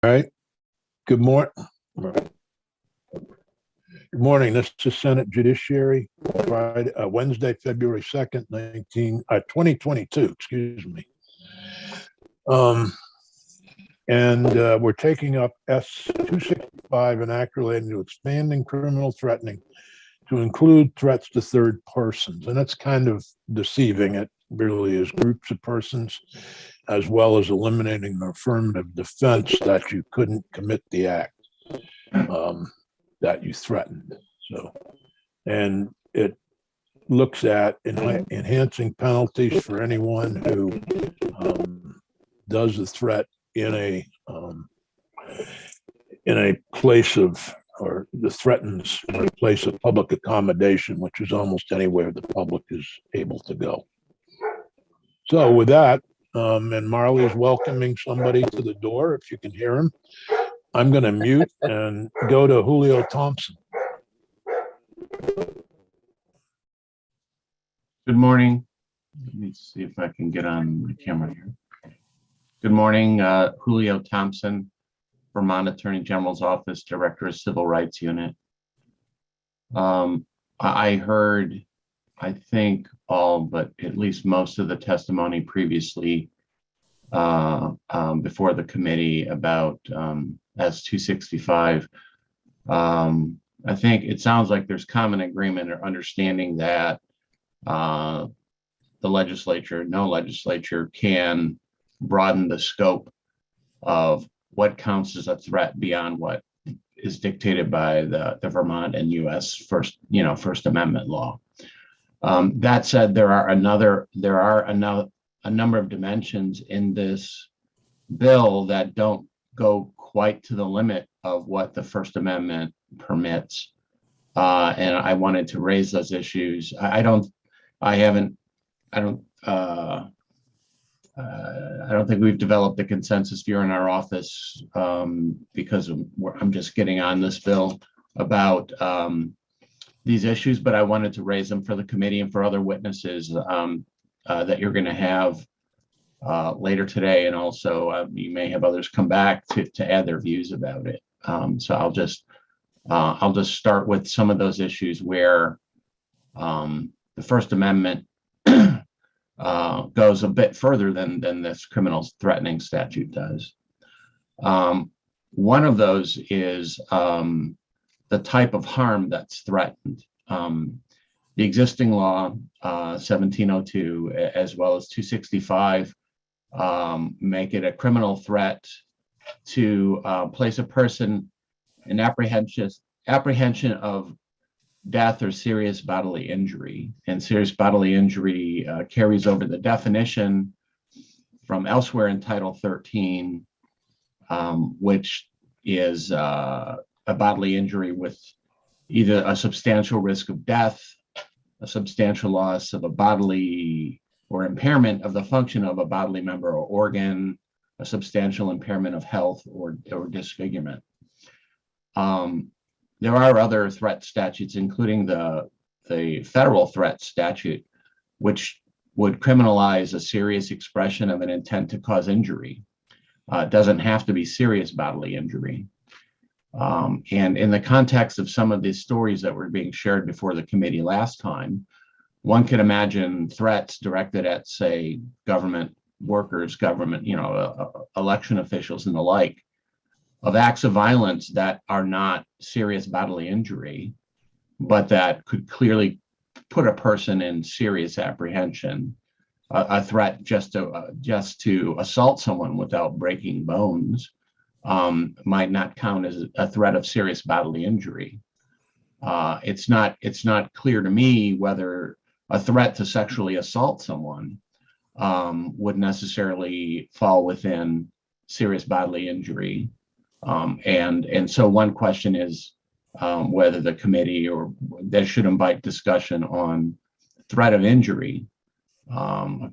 right. Good morning. Good morning. This is Senate Judiciary, Friday, Wednesday, February 2nd, 2022. Excuse me. We're taking up S-265 and act relating to expanding criminal threatening to include threats to third persons. And that's kind of deceiving. It really is groups of persons, as well as eliminating the affirmative defense that you couldn't commit the act that you threatened. So, and it looks at enhancing penalties for anyone who does the threat in a place of, or the threatens a place of public accommodation, which is almost anywhere the public is able to go. So with that, and Marley is welcoming somebody to the door, if you can hear him, I'm going to mute and go to Julio Thompson. Good morning. Let me see if I can get on the camera here. Good morning, Julio Thompson, Vermont Attorney General's Office, Director of Civil Rights Unit. I heard, I think all but at least most of the testimony previously before the committee about S-265. I think it sounds like there's common agreement or understanding that the legislature, no legislature, can broaden the scope of what counts as a threat beyond what is dictated by the Vermont and U.S. First Amendment law. That said, there are a number of dimensions in this bill that don't go quite to the limit of what the First Amendment permits, and I wanted to raise those issues. I don't think we've developed a consensus here in our office because I'm just getting on this bill about these issues, but I wanted to raise them for the committee and for other witnesses that you're going to have later today, and also you may have others come back to add their views about it. So I'll just start with some of those issues where the First Amendment goes a bit further than this criminal threatening statute does. One of those is the type of harm that's threatened. The existing law, 1702, as well as 265, make it a criminal threat to place a person in apprehension of death or serious bodily injury. And serious bodily injury carries over the definition from elsewhere in Title 13, which is a bodily injury with either a substantial risk of death, a substantial loss of a bodily or impairment of the function of a bodily member or organ, a substantial impairment of health or disfigurement. There are other threat statutes, including the federal threat statute, which would criminalize a serious expression of an intent to cause injury. It doesn't have to be serious bodily injury. And in the context of some of these stories that were being shared before the committee last time, one could imagine threats directed at, say, government workers, election officials and the like, of acts of violence that are not serious bodily injury, but that could clearly put a person in serious apprehension. A threat just to assault someone without breaking bones might not count as a threat of serious bodily injury. It's not clear to me whether a threat to sexually assault someone would necessarily fall within serious bodily injury. And so one question is whether the committee or they should invite discussion on threat of injury or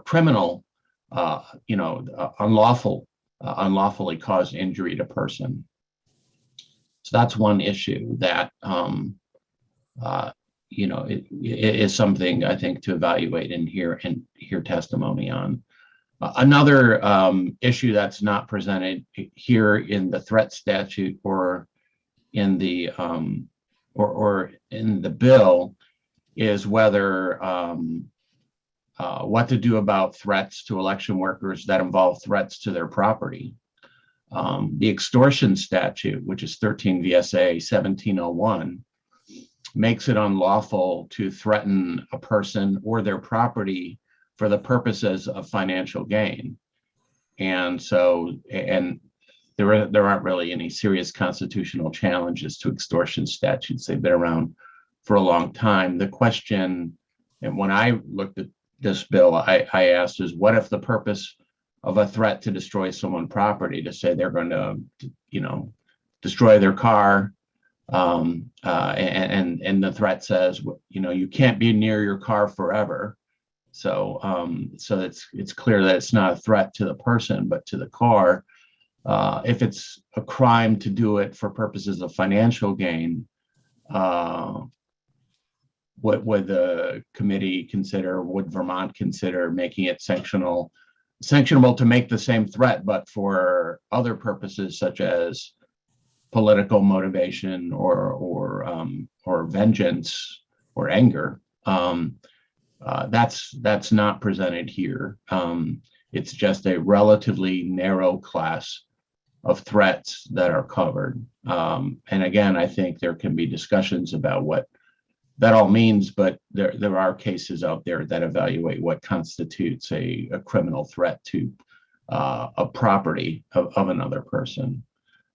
criminal, unlawfully caused injury to person. So that's one issue that it is something I think to evaluate and hear testimony on. Another issue that's not presented here in the threat statute or in the or in the bill is whether what to do about threats to election workers that involve threats to their property. The extortion statute, which is 13 VSA 1701, makes it unlawful to threaten a person or their property for the purposes of financial gain. And so, and there aren't really any serious constitutional challenges to extortion statutes. They've been around for a long time. The question, and when I looked at this bill, I asked is, what if the purpose of a threat to destroy someone's property, to say they're going to, destroy their car, and the threat says, you can't be near your car forever. So it's clear that it's not a threat to the person, but to the car. If it's a crime to do it for purposes of financial gain, what would the committee consider, would Vermont consider making it sanctionable to make the same threat, but for other purposes such as political motivation or vengeance or anger? That's not presented here. It's just a relatively narrow class of threats that are covered. And again, I think there can be discussions about what that all means, but there are cases out there that evaluate what constitutes a criminal threat to a property of another person.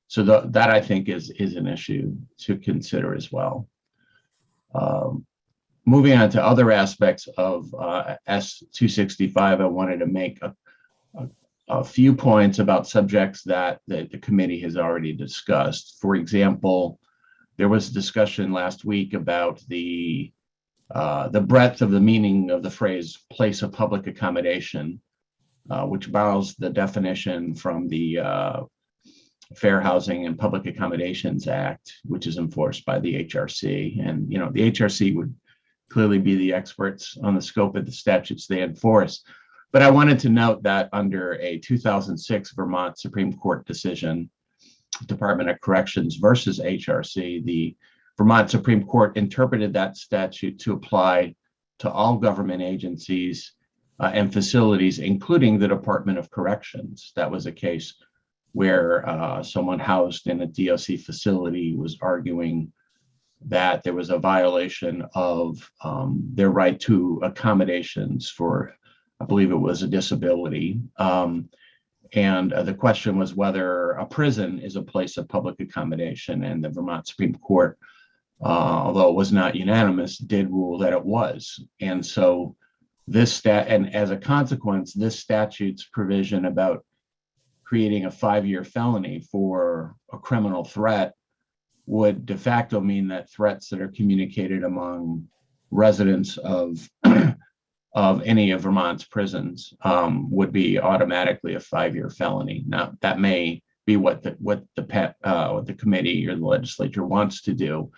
So that I think is an issue to consider as well. Moving on to other aspects of S265, I wanted to make a few points about subjects that the committee has already discussed. For example, there was discussion last week about the breadth of the meaning of the phrase place of public accommodation, which borrows the definition from the Fair Housing and Public Accommodations Act, which is enforced by the HRC. And, the HRC would clearly be the experts on the scope of the statutes they enforce. But I wanted to note that under a 2006 Vermont Supreme Court decision, Department of Corrections versus HRC, the Vermont Supreme Court interpreted that statute to apply to all government agencies and facilities, including the Department of Corrections. That was a case where someone housed in a DOC facility was arguing that there was a violation of their right to accommodations for, I believe it was a disability. And the question was whether a prison is a place of public accommodation, and the Vermont Supreme Court, although it was not unanimous, did rule that it was. And so and as a consequence, this statute's provision about creating a 5-year felony for a criminal threat would de facto mean that threats that are communicated among residents of any of Vermont's prisons would be automatically a 5-year felony. Now, that may be what the committee or the legislature wants to do,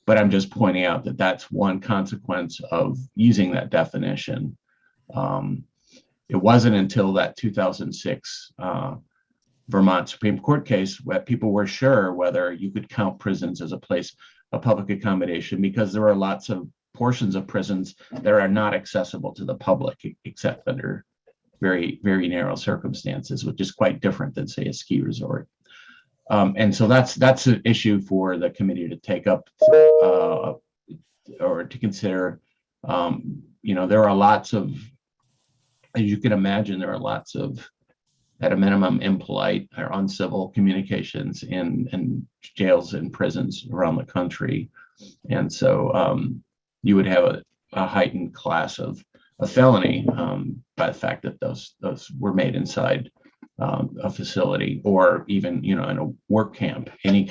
but I'm just pointing out that that's one consequence of using that definition. It wasn't until that 2006 Vermont Supreme Court case where people were sure whether you could count prisons as a place of public accommodation, because there are lots of portions of prisons that are not accessible to the public except under very, very narrow circumstances, which is quite different than, say, a ski resort. And so that's an issue for the committee to take up or to consider. There are lots of, as you can imagine, there are lots of, at a minimum, impolite or uncivil communications in jails and prisons around the country. And so you would have a heightened class of a felony by the fact that those were made inside a facility, or even, in a work camp. Any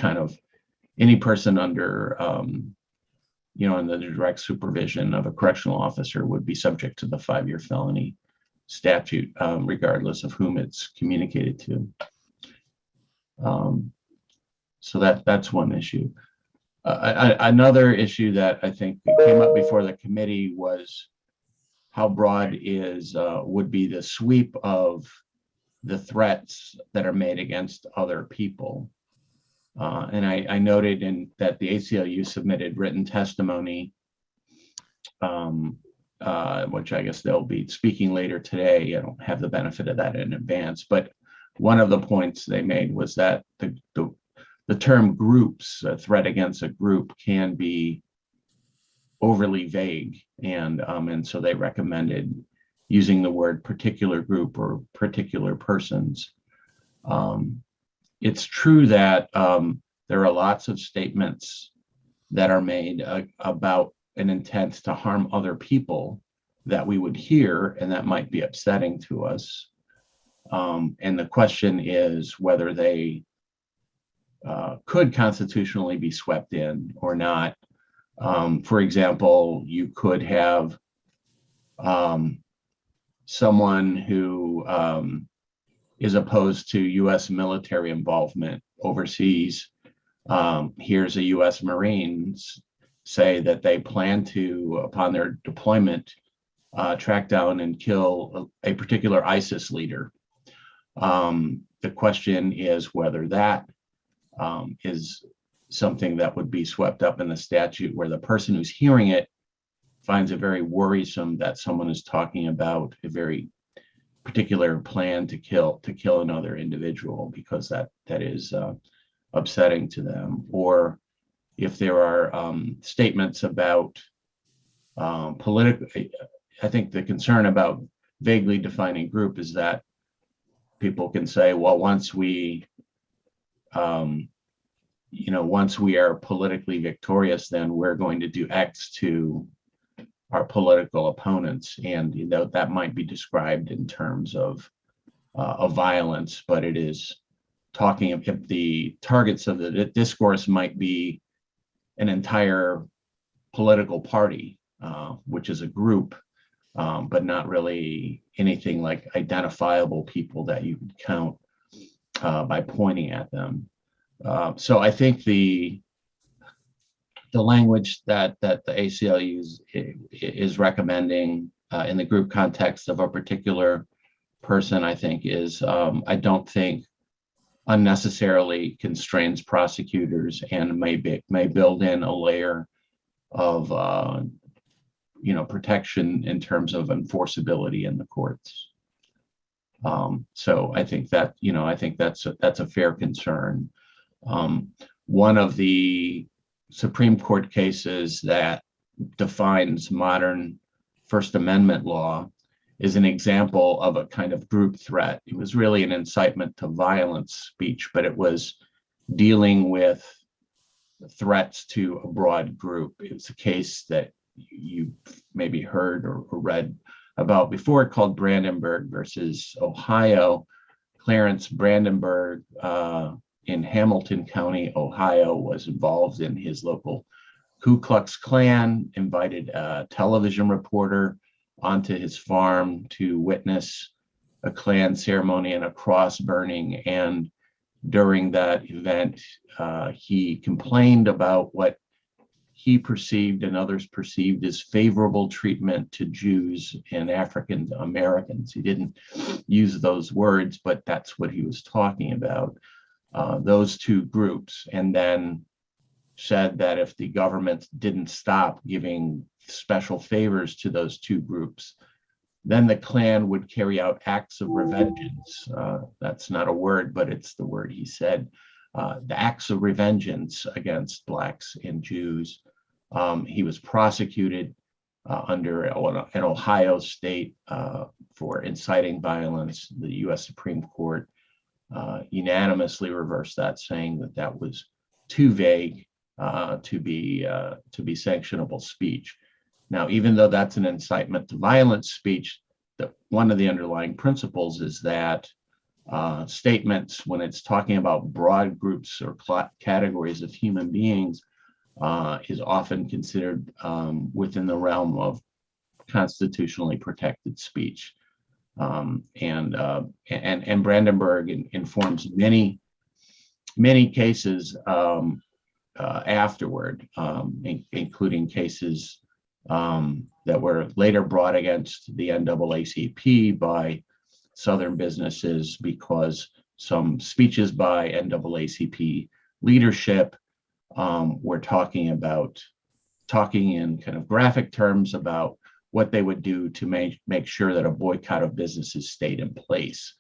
person under, in the direct supervision of a correctional officer would be subject to the 5-year felony statute, regardless of whom it's communicated to. So that's one issue. Another issue that I think came up before the committee was how broad would be the sweep of the threats that are made against other people. And I noted that the ACLU submitted written testimony, which I guess they'll be speaking later today. I don't have the benefit of that in advance, but one of the points they made was that the term groups, a threat against a group, can be overly vague, and so they recommended using the word particular group or particular persons. It's true that there are lots of statements that are made about an intent to harm other people that we would hear, and that might be upsetting to us. And the question is whether they could constitutionally be swept in or not. For example, you could have someone who is opposed to U.S. military involvement overseas. Here's a U.S. Marines say that they plan to, upon their deployment, track down and kill a particular ISIS leader. The question is whether that is something that would be swept up in the statute, where the person who's hearing it finds it very worrisome that someone is talking about a very particular plan to kill another individual, because that is upsetting to them. Or if there are statements about political, I think the concern about vaguely defining group is that people can say, well, once we are politically victorious, then we're going to do X to our political opponents, and that might be described in terms of violence, but it is talking of the targets of the discourse might be an entire political party, which is a group, but not really anything like identifiable people that you could count by pointing at them. So I think the language that the ACLU is recommending in the group context of a particular person, I think is, I don't think unnecessarily constrains prosecutors, and may build in a layer of protection in terms of enforceability in the courts. So I think that that's a fair concern. One of the Supreme Court cases that defines modern First Amendment law is an example of a kind of group threat. It was really an incitement to violence speech, but it was dealing with threats to a broad group. It was a case that you maybe heard or read about before, called Brandenburg versus Ohio. Clarence Brandenburg in Hamilton County, Ohio, was involved in his local Ku Klux Klan, invited a television reporter onto his farm to witness a Klan ceremony and a cross burning. And during that event, he complained about what he perceived and others perceived as favorable treatment to Jews and African Americans. He didn't use those words, but that's what he was talking about, those two groups, and then said that if the government didn't stop giving special favors to those two groups, then the Klan would carry out acts of revengeance. That's not a word, but it's the word he said. The acts of revengeance against Blacks and Jews. He was prosecuted under an Ohio state for inciting violence. The U.S. Supreme Court unanimously reversed that, saying that that was too vague to be sanctionable speech. Now, even though that's an incitement to violence speech, one of the underlying principles is that statements, when it's talking about broad groups or categories of human beings, is often considered within the realm of constitutionally protected speech. And Brandenburg informs many cases afterward, including cases that were later brought against the NAACP by Southern businesses because some speeches by NAACP leadership were talking in kind of graphic terms about what they would do to make sure that a boycott of businesses stayed in place.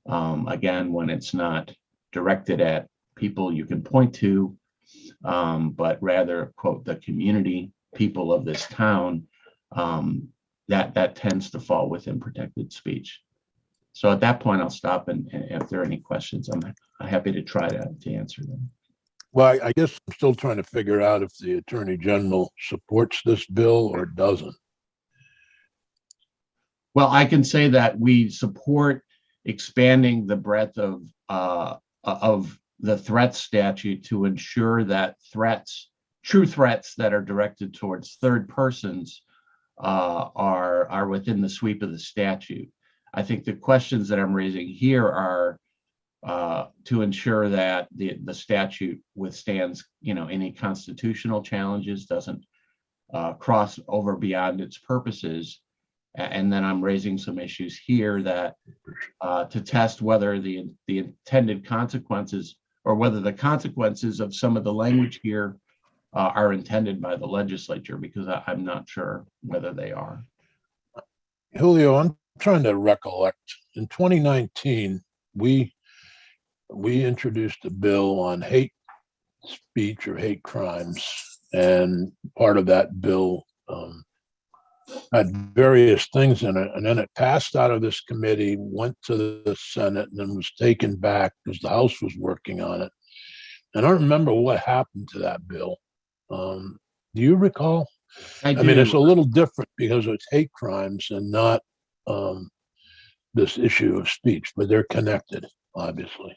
Again, when it's not directed at people you can point to, but rather, quote, the community, people of this town, that tends to fall within protected speech. So at that point, I'll stop, and if there are any questions, I'm happy to try to answer them. Well, I guess I'm still trying to figure out if the Attorney General supports this bill or doesn't. Well, I can say that we support expanding the breadth of the threat statute to ensure that true threats that are directed towards third persons are within the sweep of the statute. I think the questions that I'm raising here are to ensure that the statute withstands, any constitutional challenges, doesn't cross over beyond its purposes. And then I'm raising some issues here that to test whether the intended consequences, or whether the consequences of some of the language here are intended by the legislature, because I'm not sure whether they are. Julio, I'm trying to recollect. In 2019, we introduced a bill on hate speech or hate crimes, and part of that bill had various things in it, and then it passed out of this committee, went to the Senate, and then was taken back because the House was working on it. And I don't remember what happened to that bill. Do you recall? I mean, it's a little different because it's hate crimes and not this issue of speech, but they're connected, obviously.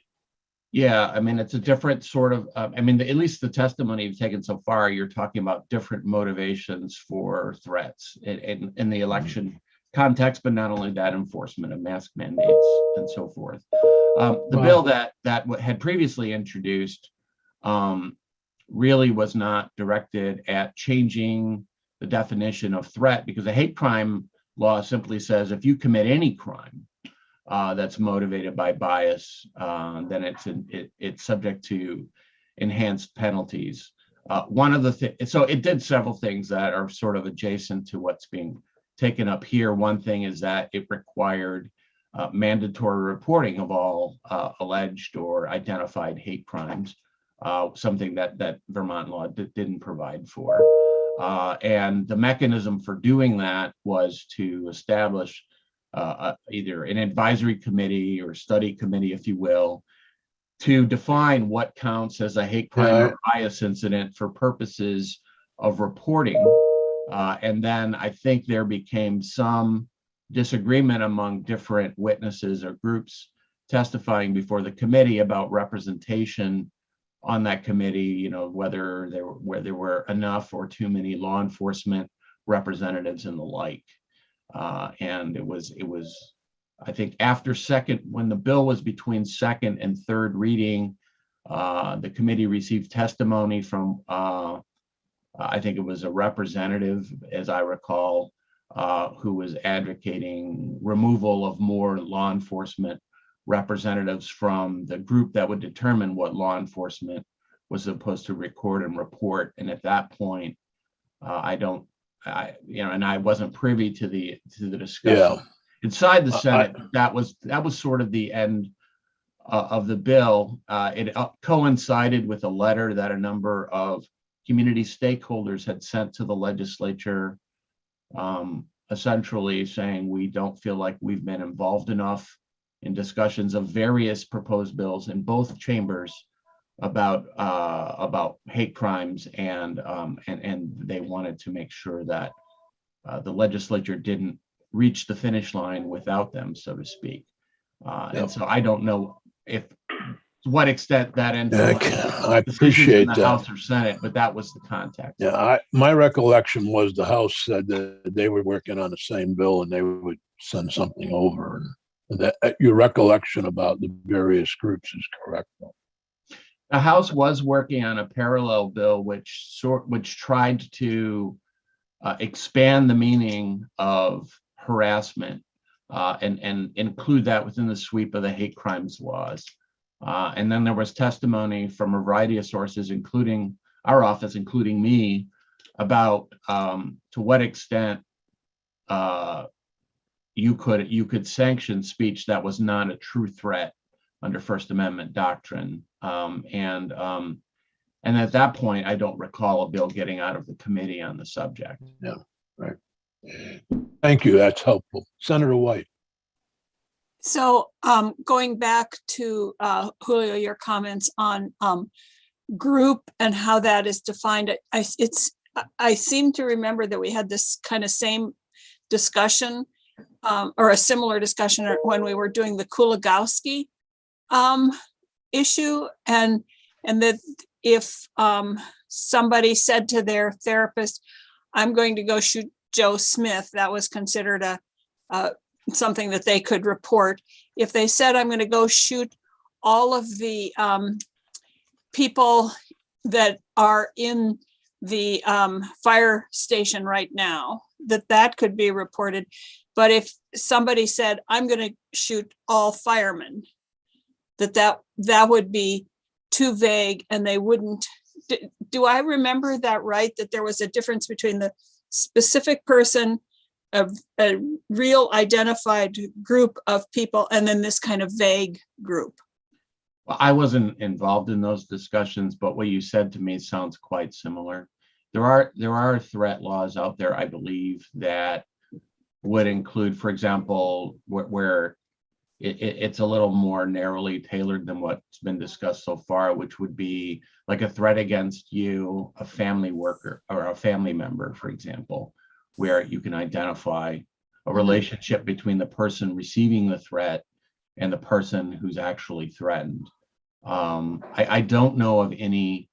Yeah, I mean, it's a different sort of, at least the testimony you've taken so far, you're talking about different motivations for threats in the election context, but not only that, enforcement of mask mandates and so forth. The bill that had previously introduced really was not directed at changing the definition of threat, because the hate crime law simply says if you commit any crime that's motivated by bias, then it's subject to enhanced penalties. So it did several things that are sort of adjacent to what's being taken up here. One thing is that it required mandatory reporting of all alleged or identified hate crimes, something that Vermont law didn't provide for. And the mechanism for doing that was to establish either an advisory committee or study committee, if you will, to define what counts as a hate crime or bias incident for purposes of reporting. And then I think there became some disagreement among different witnesses or groups testifying before the committee about representation on that committee, whether there were enough or too many law enforcement representatives and the like. And it was, I think, when the bill was between second and third reading, the committee received testimony from, I think it was a representative, as I recall, who was advocating removal of more law enforcement representatives from the group that would determine what law enforcement was supposed to record and report. And at that point, and I wasn't privy to the discussion inside the Senate. That was sort of the end of the bill. It coincided with a letter that a number of community stakeholders had sent to the legislature, essentially saying we don't feel like we've been involved enough in discussions of various proposed bills in both chambers about hate crimes, and they wanted to make sure that the legislature didn't reach the finish line without them, so to speak. And so I don't know to what extent that influenced I appreciate the House or Senate, but that was the context. Yeah, my recollection was the House said that they were working on the same bill and they would send something over. And that your recollection about the various groups is correct. The House was working on a parallel bill which tried to expand the meaning of harassment and include that within the sweep of the hate crimes laws. And then there was testimony from a variety of sources, including our office, including me, about to what extent you could sanction speech that was not a true threat under First Amendment doctrine. And at that point, I don't recall a bill getting out of the committee on the subject. Yeah, right. Thank you. That's helpful. Senator White. So going back to Julio, your comments on group and how that is defined, I seem to remember that we had this kind of same discussion or a similar discussion when we were doing the Kulagowski issue, and that if somebody said to their therapist, "I'm going to go shoot Joe Smith," that was considered something that they could report. If they said, "I'm going to go shoot all of the people that are in the fire station right now," that could be reported. But if somebody said, "I'm going to shoot all firemen," that would be too vague, and they wouldn't. Do I remember that right? That there was a difference between the specific person of a real identified group of people and then this kind of vague group? Well, I wasn't involved in those discussions, but what you said to me sounds quite similar. There are threat laws out there, I believe, that would include, for example, where it's a little more narrowly tailored than what's been discussed so far, which would be like a threat against you, a family worker or a family member, for example, where you can identify a relationship between the person receiving the threat and the person who's actually threatened. I don't know of any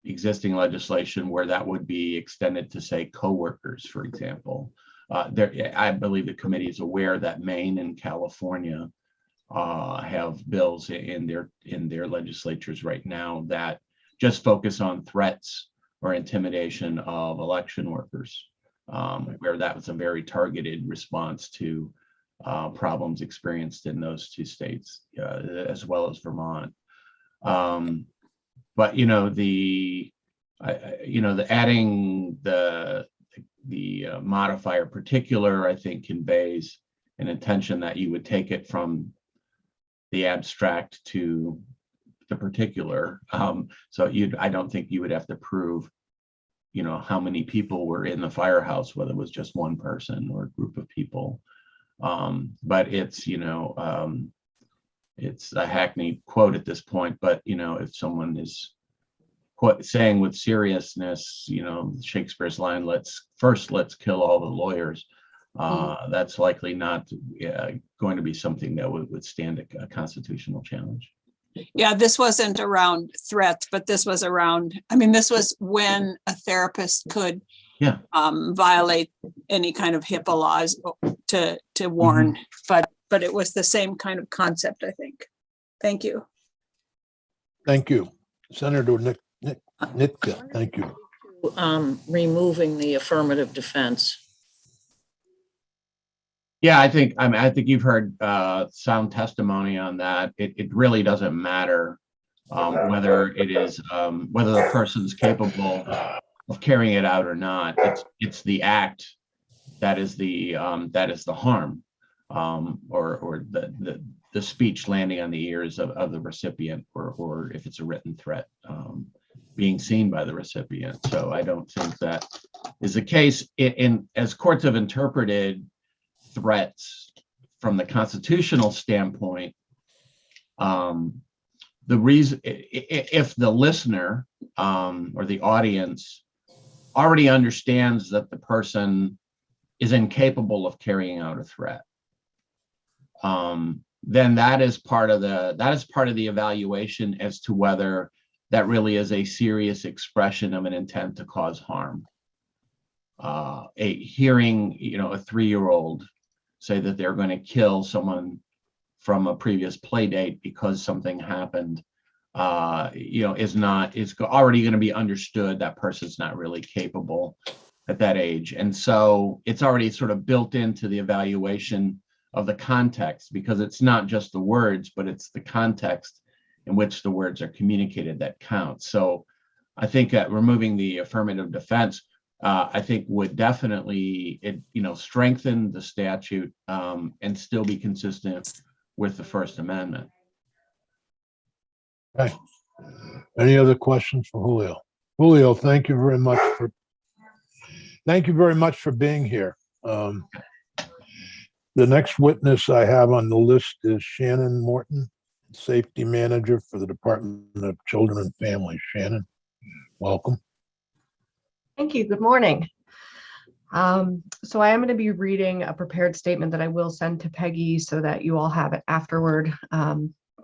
existing legislation where that would be extended to, say, coworkers, for example. I believe the committee is aware that Maine and California have bills in their legislatures right now that just focus on threats or intimidation of election workers, where that was a very targeted response to problems experienced in those two states, as well as Vermont. But the adding the modifier particular, I think, conveys an intention that you would take it from the abstract to the particular. So I don't think you would have to prove, how many people were in the firehouse, whether it was just one person or a group of people. But it's a hackneyed quote at this point. But if someone is saying with seriousness, Shakespeare's line, let's kill all the lawyers, that's likely not going to be something that would stand a constitutional challenge. Yeah, this wasn't around threats, but this was around, this was when a therapist could violate any kind of HIPAA laws to warn, but it was the same kind of concept, I think. Thank you. Thank you. Senator Nitka, thank you. Removing the affirmative defense. Yeah, I think you've heard sound testimony on that. It really doesn't matter whether the person's capable of carrying it out or not. It's the act that is the harm, or the speech landing on the ears of the recipient, or if it's a written threat, being seen by the recipient. So I don't think that is the case. As courts have interpreted threats from the constitutional standpoint, the reason, if the listener or the audience already understands that the person is incapable of carrying out a threat, then that is part of the evaluation as to whether that really is a serious expression of an intent to cause harm. Hearing a 3-year-old say that they're going to kill someone from a previous play date because something happened is already going to be understood that person's not really capable at that age. And so it's already sort of built into the evaluation of the context, because it's not just the words, but it's the context in which the words are communicated that counts. So I think removing the affirmative defense, I think would definitely, strengthen the statute and still be consistent with the First Amendment. Okay. Any other questions for Julio? Julio, thank you very much for being here. The next witness I have on the list is Shannon Morton, Safety Manager for the Department of Children and Families. Shannon, welcome. Thank you. Good morning. So I am going to be reading a prepared statement that I will send to Peggy so that you all have it afterward.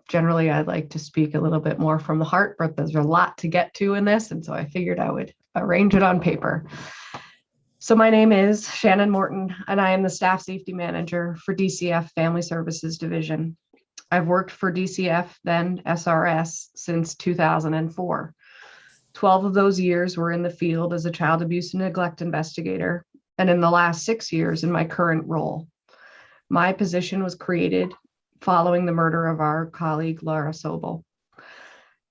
Generally, I'd like to speak a little bit more from the heart, but there's a lot to get to in this, and so I figured I would arrange it on paper. So my name is Shannon Morton, and I am the Staff Safety Manager for DCF Family Services Division. I've worked for DCF, then SRS, since 2004. 12 of those years were in the field as a child abuse and neglect investigator, and in the last 6 years in my current role. My position was created following the murder of our colleague, Laura Sobel.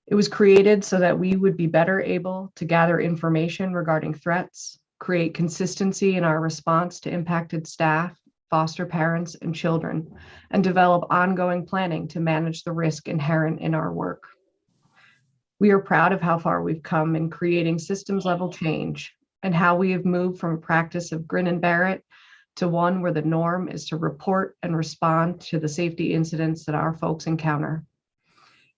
It was created so that we would be better able to gather information regarding threats, create consistency in our response to impacted staff, foster parents, and children, and develop ongoing planning to manage the risk inherent in our work. We are proud of how far we've come in creating systems-level change and how we have moved from a practice of grin and bear it to one where the norm is to report and respond to the safety incidents that our folks encounter.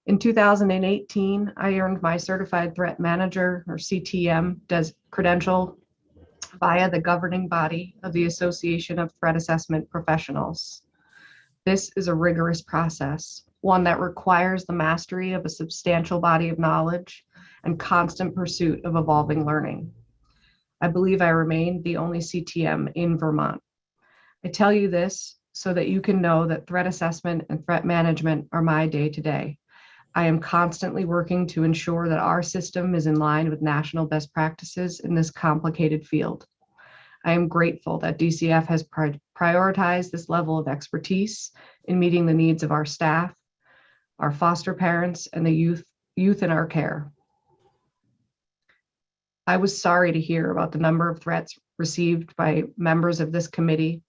In 2018, I earned my Certified Threat Manager, or CTM, credential via the governing body of the Association of Threat Assessment Professionals. This is a rigorous process, one that requires the mastery of a substantial body of knowledge and constant pursuit of evolving learning. I believe I remain the only CTM in Vermont. I tell you this so that you can know that threat assessment and threat management are my day-to-day. I am constantly working to ensure that our system is in line with national best practices in this complicated field. I am grateful that DCF has prioritized this level of expertise in meeting the needs of our staff, our foster parents, and the youth in our care. I was sorry to hear about the number of threats received by members of this committee,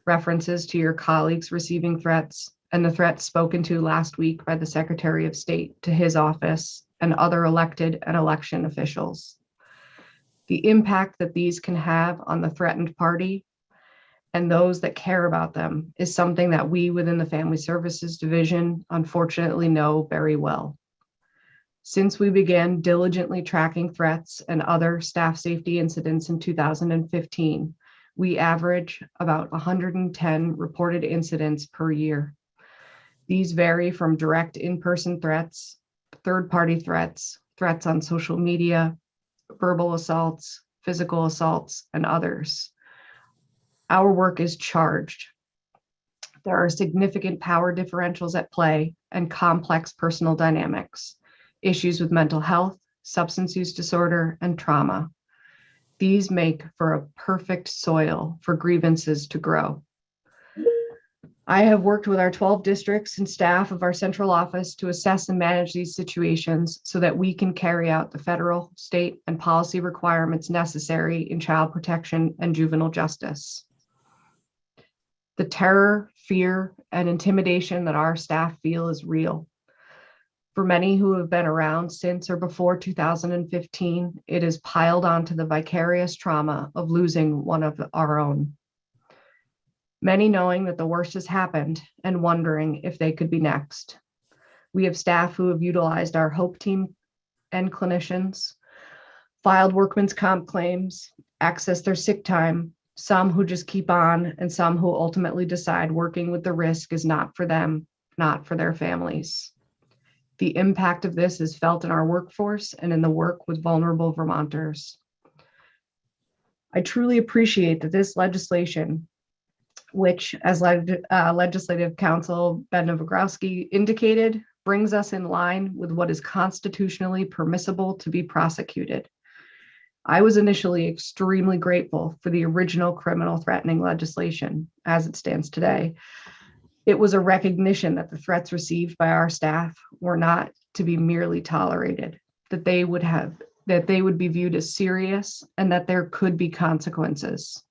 references to your colleagues receiving threats, and the threats spoken to last week by the Secretary of State to his office and other elected and election officials. The impact that these can have on the threatened party and those that care about them is something that we within the Family Services Division unfortunately know very well. Since we began diligently tracking threats and other staff safety incidents in 2015, we average about 110 reported incidents per year. These vary from direct in-person threats, third-party threats, threats on social media, verbal assaults, physical assaults, and others. Our work is charged. There are significant power differentials at play and complex personal dynamics, issues with mental health, substance use disorder, and trauma. These make for a perfect soil for grievances to grow. I have worked with our 12 districts and staff of our central office to assess and manage these situations so that we can carry out the federal, state, and policy requirements necessary in child protection and juvenile justice. The terror, fear, and intimidation that our staff feel is real. For many who have been around since or before 2015, it is piled onto the vicarious trauma of losing one of our own. Many knowing that the worst has happened and wondering if they could be next. We have staff who have utilized our HOPE team and clinicians, filed workman's comp claims, accessed their sick time, some who just keep on, and some who ultimately decide working with the risk is not for them, not for their families. The impact of this is felt in our workforce and in the work with vulnerable Vermonters. I truly appreciate that this legislation, which, as Legislative Counsel Ben Nowogrodzki indicated, brings us in line with what is constitutionally permissible to be prosecuted. I was initially extremely grateful for the original criminal threatening legislation as it stands today. It was a recognition that the threats received by our staff were not to be merely tolerated, that they would be viewed as serious and that there could be consequences.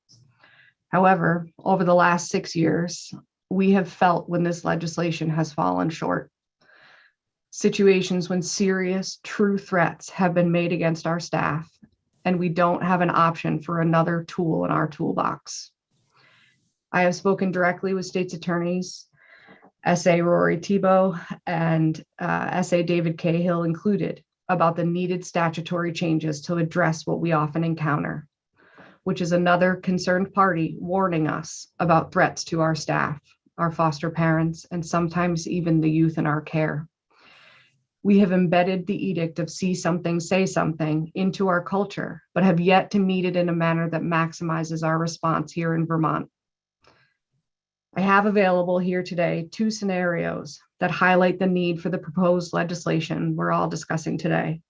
However, over the last 6 years, we have felt when this legislation has fallen short. Situations when serious, true threats have been made against our staff, and we don't have an option for another tool in our toolbox. I have spoken directly with state's attorneys, SA Rory Tebow and SA David Cahill included, about the needed statutory changes to address what we often encounter, which is another concerned party warning us about threats to our staff, our foster parents, and sometimes even the youth in our care. We have embedded the edict of see something, say something into our culture, but have yet to meet it in a manner that maximizes our response here in Vermont. I have available here today 2 scenarios that highlight the need for the proposed legislation we're all discussing today.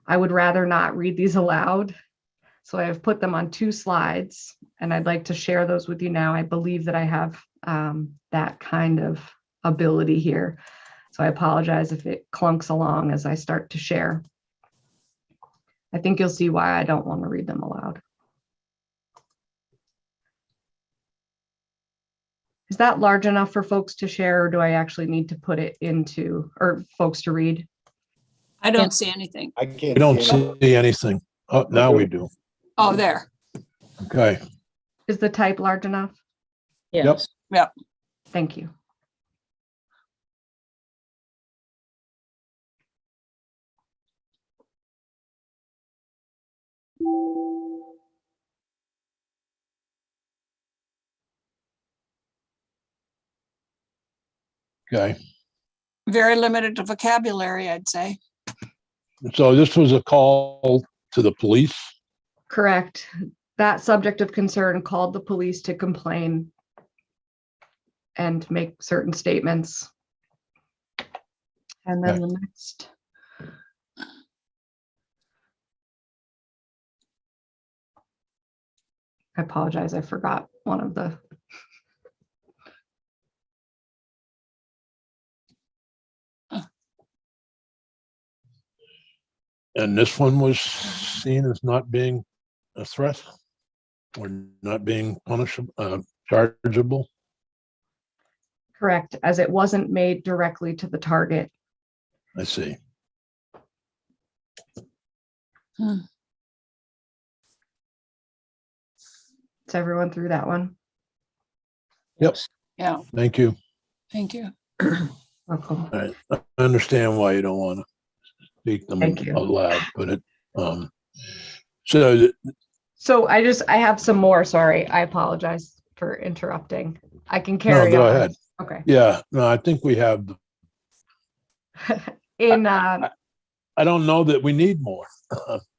I would rather not read these aloud, so I have put them on 2 slides, and I'd like to share those with you now. I believe that I have that kind of ability here. So I apologize if it clunks along as I start to share. I think you'll see why I don't want to read them aloud. Is that large enough for folks to share, or do I actually need to put it into, or folks to read? I don't see anything. I don't see anything. Oh, now we do. Oh, there. Okay. Is the type large enough? Yes. Yep. Thank you. Okay. Very limited vocabulary, I'd say. So this was a call to the police. Correct. That subject of concern called the police to complain and make certain statements. And then Okay. the next. I apologize, I forgot one of the. And this one was seen as not being a threat or not being punishable, chargeable. Correct, as it wasn't made directly to the target. I see. Is everyone through that one? Yep. Yeah, Thank you. thank you. Welcome. All right. I understand why you don't want to speak them Thank you. aloud, but it, so So I have some more, sorry. I apologize for interrupting. I can no, carry go on. ahead. Okay. Yeah, no, I think we have, In I don't know that we need more.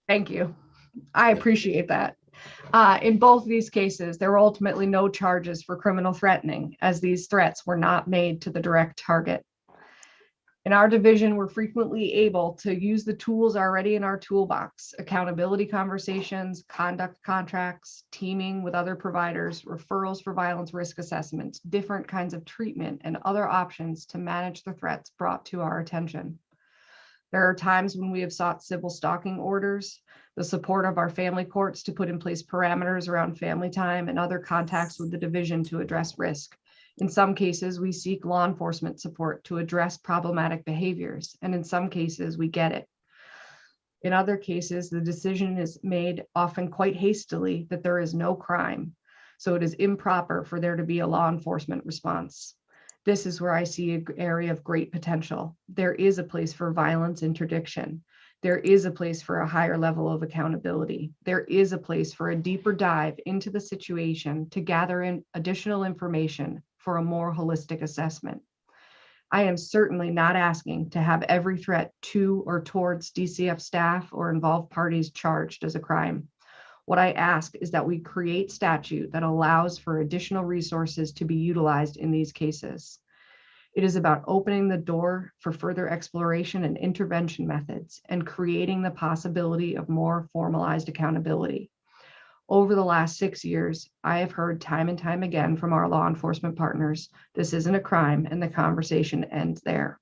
Thank you. I appreciate that. In both these cases, there were ultimately no charges for criminal threatening, as these threats were not made to the direct target. In our division, we're frequently able to use the tools already in our toolbox: accountability conversations, conduct contracts, teaming with other providers, referrals for violence risk assessments, different kinds of treatment, and other options to manage the threats brought to our attention. There are times when we have sought civil stalking orders, the support of our family courts to put in place parameters around family time and other contacts with the division to address risk. In some cases, we seek law enforcement support to address problematic behaviors, and in some cases, we get it. In other cases, the decision is made often quite hastily that there is no crime, so it is improper for there to be a law enforcement response. This is where I see an area of great potential. There is a place for violence interdiction. There is a place for a higher level of accountability. There is a place for a deeper dive into the situation to gather in additional information for a more holistic assessment. I am certainly not asking to have every threat to or towards DCF staff or involved parties charged as a crime. What I ask is that we create statute that allows for additional resources to be utilized in these cases. It is about opening the door for further exploration and intervention methods and creating the possibility of more formalized accountability. Over the last 6 years, I have heard time and time again from our law enforcement partners, this isn't a crime, and the conversation ends there.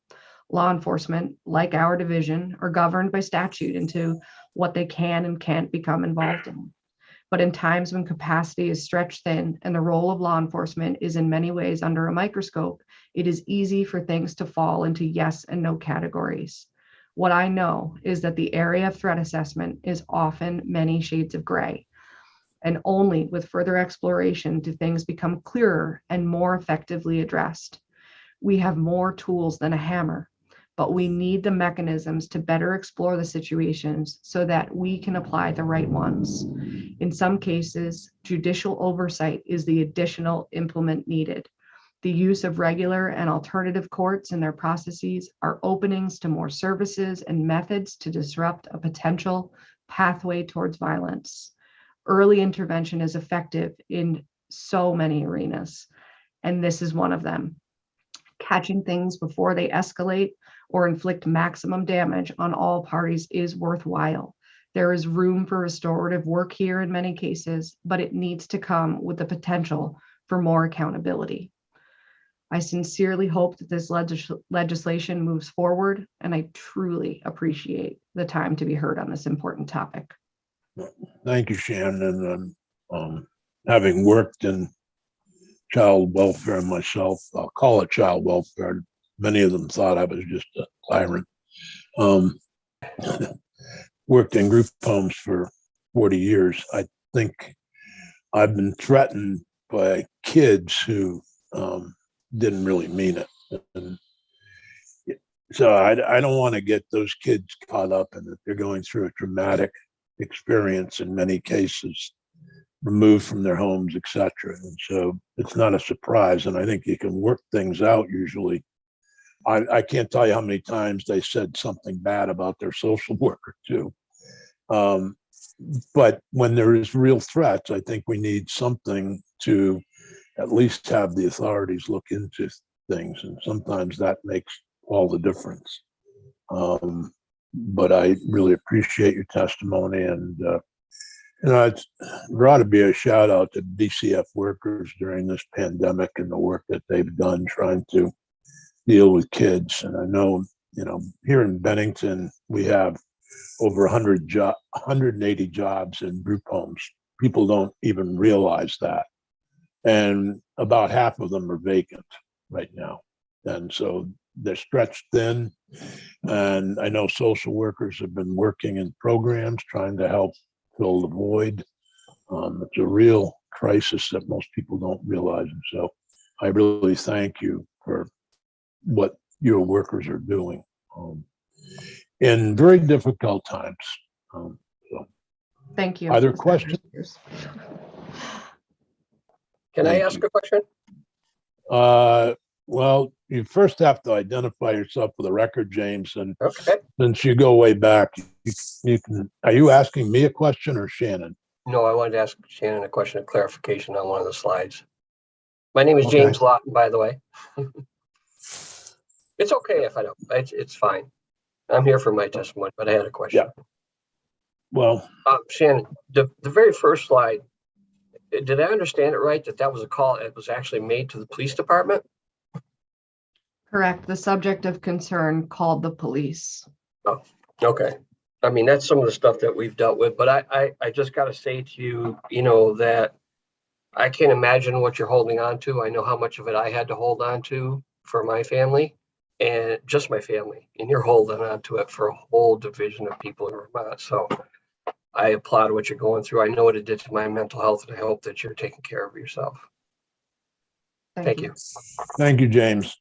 Law enforcement, like our division, are governed by statute into what they can and can't become involved in. But in times when capacity is stretched thin and the role of law enforcement is in many ways under a microscope, it is easy for things to fall into yes and no categories. What I know is that the area of threat assessment is often many shades of gray. And only with further exploration do things become clearer and more effectively addressed. We have more tools than a hammer, but we need the mechanisms to better explore the situations so that we can apply the right ones. In some cases, judicial oversight is the additional implement needed. The use of regular and alternative courts and their processes are openings to more services and methods to disrupt a potential pathway towards violence. Early intervention is effective in so many arenas, and this is one of them. Catching things before they escalate or inflict maximum damage on all parties is worthwhile. There is room for restorative work here in many cases, but it needs to come with the potential for more accountability. I sincerely hope that this legislation moves forward, and I truly appreciate the time to be heard on this important topic. Thank you, Shannon. And having worked in child welfare myself, I'll call it child welfare. Many of them thought I was just a tyrant. Worked in group homes for 40 years. I think I've been threatened by kids who didn't really mean it. And so I don't want to get those kids caught up in it. They're going through a traumatic experience in many cases, removed from their homes, etc. And so it's not a surprise. And I think you can work things out usually. I can't tell you how many times they said something bad about their social worker too. But when there is real threats, I think we need something to at least have the authorities look into things. And sometimes that makes all the difference. But I really appreciate your testimony, and there ought to be a shout out to DCF workers during this pandemic and the work that they've done trying to deal with kids. And I know, here in Bennington, we have over 180 jobs in group homes. People don't even realize that. And about half of them are vacant right now. And so they're stretched thin. And I know social workers have been working in programs trying to help fill the void. It's a real crisis that most people don't realize. And so I really thank you for what your workers are doing in very difficult times. So Thank you. Are there questions? Can I ask a question? Well, you first have to identify yourself for the record, James. And Okay. since you go way back, you can. Are you asking me a question or Shannon? No, I wanted to ask Shannon a question of clarification on one of the slides. My name is Okay. James Lawton, by the way. It's okay if I don't. It's fine. I'm here for my testimony, but I had a question. Yeah. Well, Shannon, the very first slide, did I understand it right that was a call? It was actually made to the police department? Correct. The subject of concern called the police. Oh, okay. I mean, that's some of the stuff that we've dealt with, but I just got to say to you, that I can't imagine what you're holding on to. I know how much of it I had to hold on to for my family and just my family, and you're holding on to it for a whole division of people in Vermont. So I applaud what you're going through. I know what it did to my mental health, and I hope that you're taking care of yourself. Thank you. thank you, James.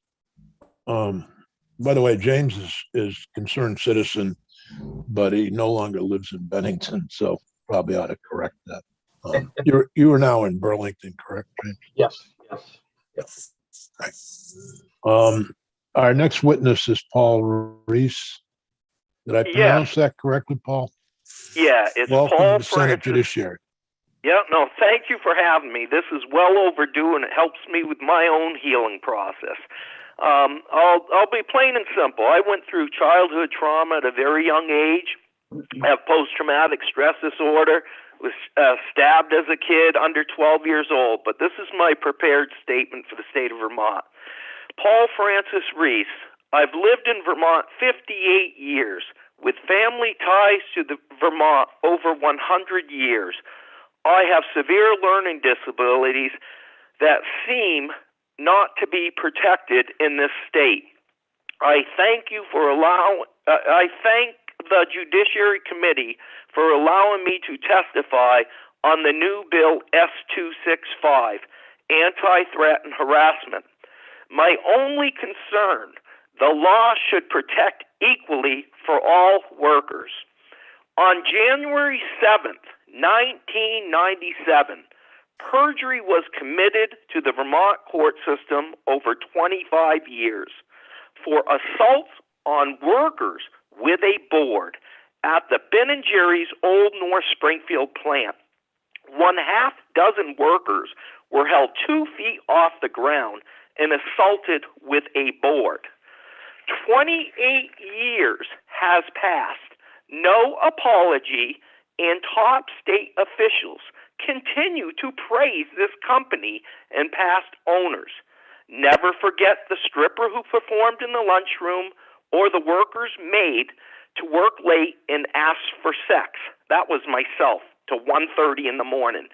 By the way, James is concerned citizen, but he no longer lives in Bennington, so probably ought to correct that. You are now in Burlington, correct, James? Yes. Right. Our next witness is Paul Reese. Did I pronounce that correctly, Paul? Yeah, it's Welcome Paul to Senate Francis. Judiciary. Yeah, no, thank you for having me. This is well overdue, and it helps me with my own healing process. I'll be plain and simple. I went through childhood trauma at a very young age. I have post-traumatic stress disorder. Was stabbed as a kid under 12 years old. But this is my prepared statement for the state of Vermont. Paul Francis Reese. I've lived in Vermont 58 years with family ties to the Vermont over 100 years. I have severe learning disabilities that seem not to be protected in this state. I thank you for I thank the Judiciary Committee for allowing me to testify on the new Bill S-265, Anti-Threat and Harassment. My only concern, the law should protect equally for all workers. On January 7th, 1997, perjury was committed to the Vermont court system over 25 years for assaults on workers with a board at the Ben & Jerry's Old North Springfield plant. 1/2 workers were held 2 feet off the ground and assaulted with a board. 28 years has passed. No apology, and top state officials continue to praise this company and past owners. Never forget the stripper who performed in the lunchroom or the worker's maid to work late and ask for sex. That was myself to 1:30 in the morning.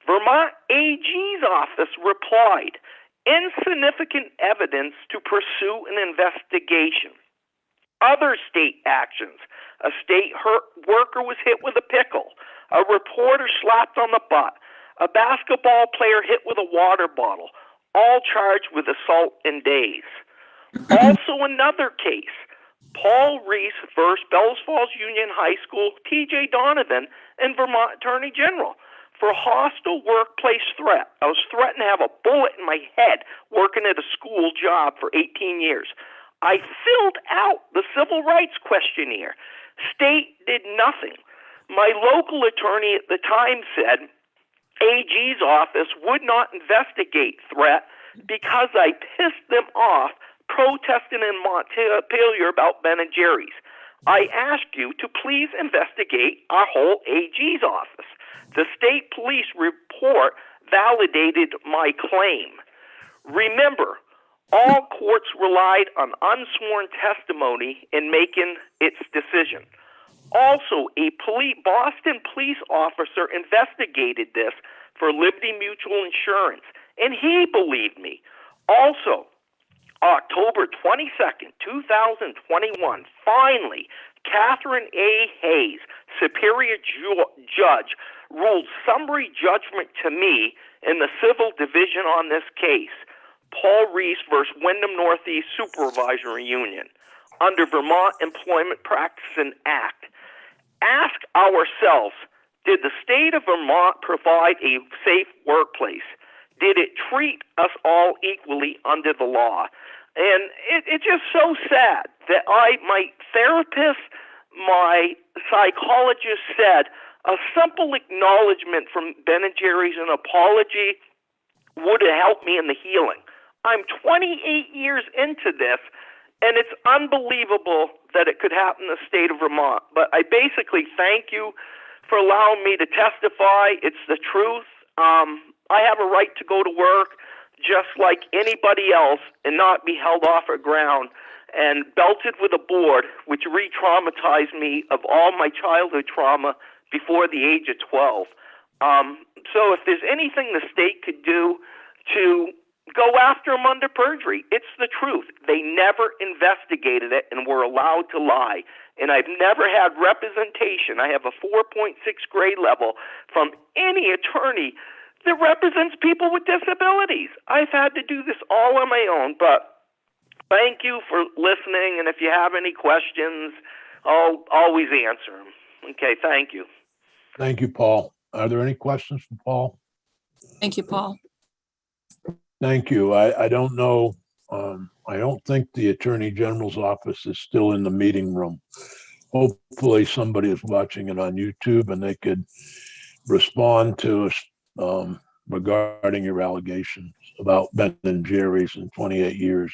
Vermont AG's office replied, insignificant evidence to pursue an investigation. Other state actions. A state worker was hit with a pickle. A reporter slapped on the butt. A basketball player hit with a water bottle. All charged with assault and days. Also another case. Paul Reese versus Bells Falls Union High School, T.J. Donovan, and Vermont Attorney General for hostile workplace threat. I was threatened to have a bullet in my head working at a school job for 18 years. I filled out the civil rights questionnaire. State did nothing. My local attorney at the time said AG's office would not investigate threat because I pissed them off protesting in Montpelier about Ben & Jerry's. I ask you to please investigate our whole AG's office. The state police report validated my claim. Remember, all courts relied on unsworn testimony in making its decision. Also, a Boston police officer investigated this for Liberty Mutual Insurance, and he believed me. Also, October 22nd, 2021, finally, Catherine A. Hayes, Superior Judge, ruled summary judgment to me in the civil division on this case. Paul Reese versus Wyndham Northeast Supervisory Union under Vermont Employment Practices Act. Ask ourselves, did the state of Vermont provide a safe workplace? Did it treat us all equally under the law? And it's just so sad that my therapist, my psychologist said a simple acknowledgement from Ben & Jerry's, an apology, would have helped me in the healing. I'm 28 years into this, and it's unbelievable that it could happen in the state of Vermont. But I basically thank you for allowing me to testify. It's the truth. I have a right to go to work just like anybody else and not be held off the ground and belted with a board, which re-traumatized me of all my childhood trauma before the age of 12. So if there's anything the state could do to go after them under perjury, it's the truth. They never investigated it and were allowed to lie. And I've never had representation. I have a 4.6 grade level from any attorney that represents people with disabilities. I've had to do this all on my own, but thank you for listening. And if you have any questions, I'll always answer them. Okay, thank you. Thank you, Paul. Are there any questions for Paul? Thank you, Paul. Thank you. I don't know. I don't think the Attorney General's office is still in the meeting room. Hopefully somebody is watching it on YouTube and they could respond to us regarding your allegations about Ben & Jerry's in 28 years.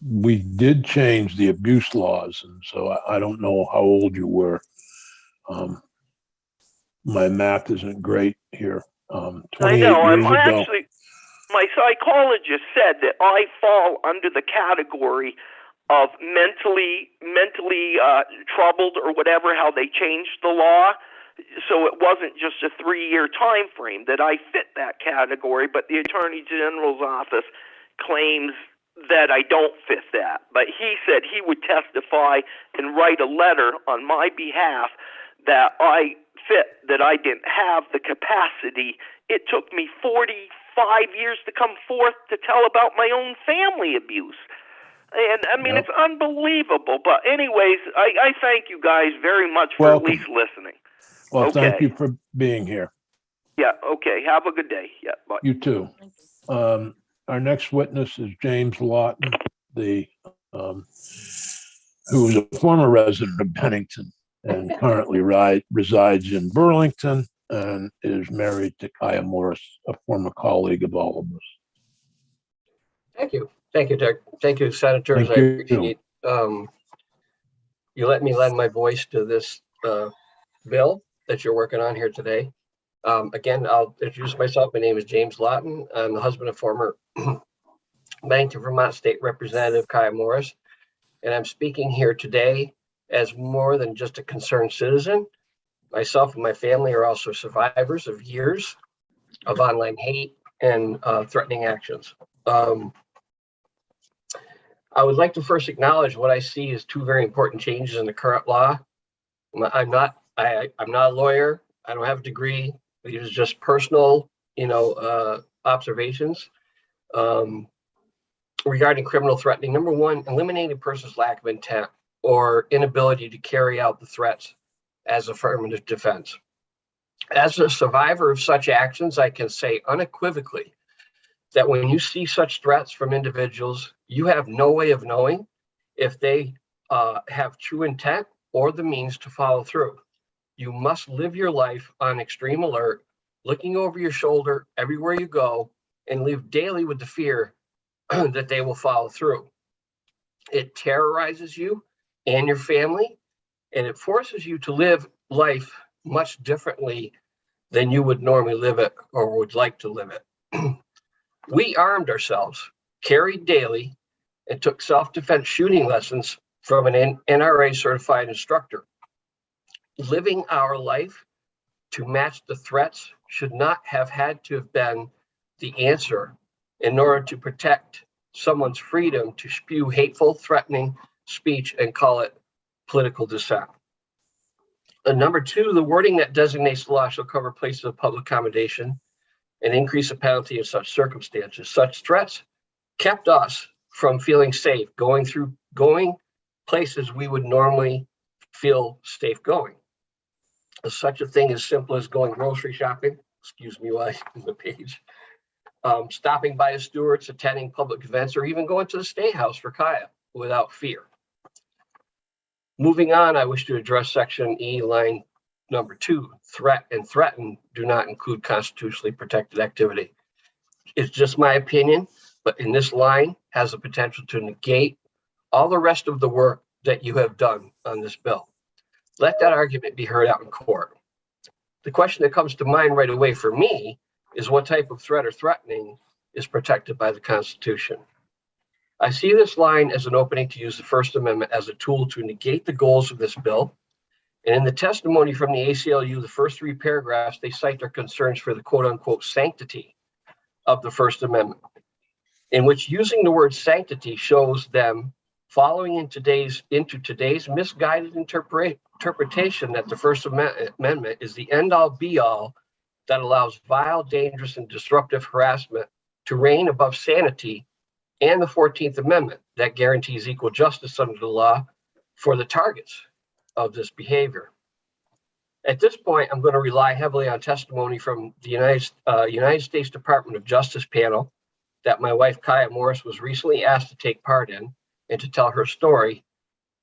We did change the abuse laws, and so I don't know how old you were. My math isn't great here. 28 I know. years ago. Actually, my psychologist said that I fall under the category of mentally troubled or whatever, how they changed the law. So it wasn't just a 3-year time frame that I fit that category, but the Attorney General's office claims that I don't fit that. But he said he would testify and write a letter on my behalf that I fit, that I didn't have the capacity. It took me 45 years to come forth to tell about my own family abuse. And I mean, Yep. It's unbelievable. But anyways, I thank you guys very much for Welcome. at least listening. Well, thank Okay. you for being here. Yeah, okay. Have a good day. Yeah, bye. You too. Our next witness is James Lawton, who is a former resident of Bennington and currently resides in Burlington and is married to Kaya Morris, a former colleague of all of us. Thank you. Thank you, Dick. Thank you, Senators. Thank I you. appreciate you let me lend my voice to this bill that you're working on here today. Again, I'll introduce myself. My name is James Lawton. I'm the husband of former Bennington, Vermont State Representative Kaya Morris, and I'm speaking here today as more than just a concerned citizen. Myself and my family are also survivors of years of online hate and threatening actions. I would like to first acknowledge what I see as two very important changes in the current law. I'm not a lawyer. I don't have a degree. These are just personal, observations regarding criminal threatening. Number one, eliminating a person's lack of intent or inability to carry out the threats as affirmative defense. As a survivor of such actions, I can say unequivocally that when you see such threats from individuals, you have no way of knowing if they have true intent or the means to follow through. You must live your life on extreme alert, looking over your shoulder everywhere you go, and live daily with the fear that they will follow through. It terrorizes you and your family, and it forces you to live life much differently than you would normally live it or would like to live it. We armed ourselves, carried daily, and took self-defense shooting lessons from an NRA certified instructor. Living our life to match the threats should not have had to have been the answer in order to protect someone's freedom to spew hateful, threatening speech and call it political dissent. Number two, the wording that designates the law shall cover places of public accommodation and increase the penalty in such circumstances. Such threats kept us from feeling safe, going places we would normally feel safe going. Such a thing as simple as going grocery shopping, excuse me while I use the page, stopping by a Stewart's, attending public events, or even going to the State House for Kaya without fear. Moving on, I wish to address section E, line number 2, threat and threaten do not include constitutionally protected activity. It's just my opinion, but in this line has the potential to negate all the rest of the work that you have done on this bill. Let that argument be heard out in court. The question that comes to mind right away for me is what type of threat or threatening is protected by the Constitution. I see this line as an opening to use the First Amendment as a tool to negate the goals of this bill. And in the testimony from the ACLU, the first 3 paragraphs, they cite their concerns for the quote unquote sanctity of the First Amendment, in which using the word sanctity shows them following into today's misguided interpretation that the First Amendment is the end all be all that allows vile, dangerous, and disruptive harassment to reign above sanity, and the 14th Amendment that guarantees equal justice under the law for the targets of this behavior. At this point, I'm going to rely heavily on testimony from the United States Department of Justice panel that my wife Kaya Morris was recently asked to take part in and to tell her story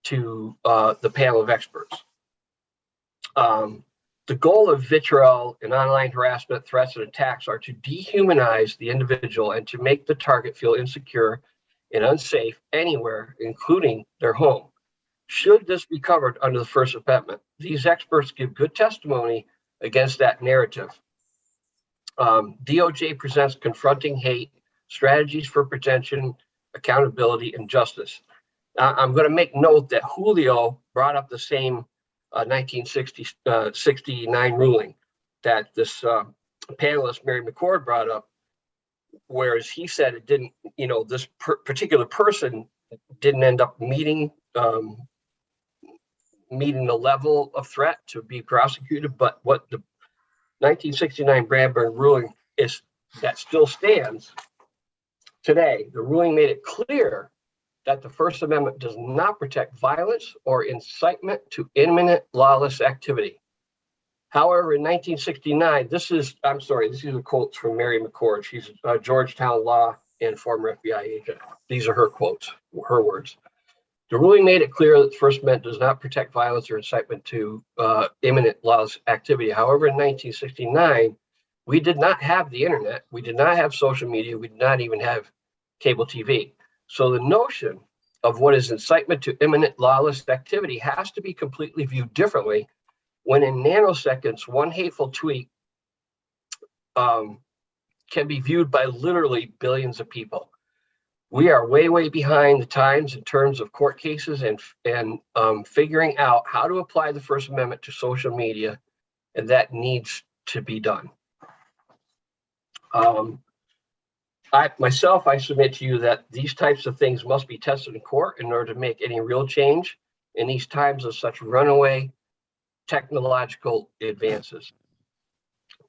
to the panel of experts. The goal of vitriol and online harassment, threats, and attacks are to dehumanize the individual and to make the target feel insecure and unsafe anywhere, including their home. Should this be covered under the First Amendment? These experts give good testimony against that narrative. DOJ presents confronting hate, strategies for prevention, accountability, and justice. I'm going to make note that Julio brought up the same 1969 ruling that this panelist, Mary McCord, brought up, whereas he said it didn't, this particular person didn't end up meeting the level of threat to be prosecuted. But what the 1969 Bradburn ruling is that still stands today. The ruling made it clear that the First Amendment does not protect violence or incitement to imminent lawless activity. However, in 1969, these are quotes from Mary McCord. She's a Georgetown law and former FBI agent. These are her quotes, her words. The ruling made it clear that the First Amendment does not protect violence or incitement to imminent lawless activity. However, in 1969, we did not have the internet. We did not have social media. We did not even have cable TV. So the notion of what is incitement to imminent lawless activity has to be completely viewed differently when in nanoseconds, one hateful tweet can be viewed by literally billions of people. We are way, way behind the times in terms of court cases and figuring out how to apply the First Amendment to social media, and that needs to be done. I submit to you that these types of things must be tested in court in order to make any real change in these times of such runaway technological advances.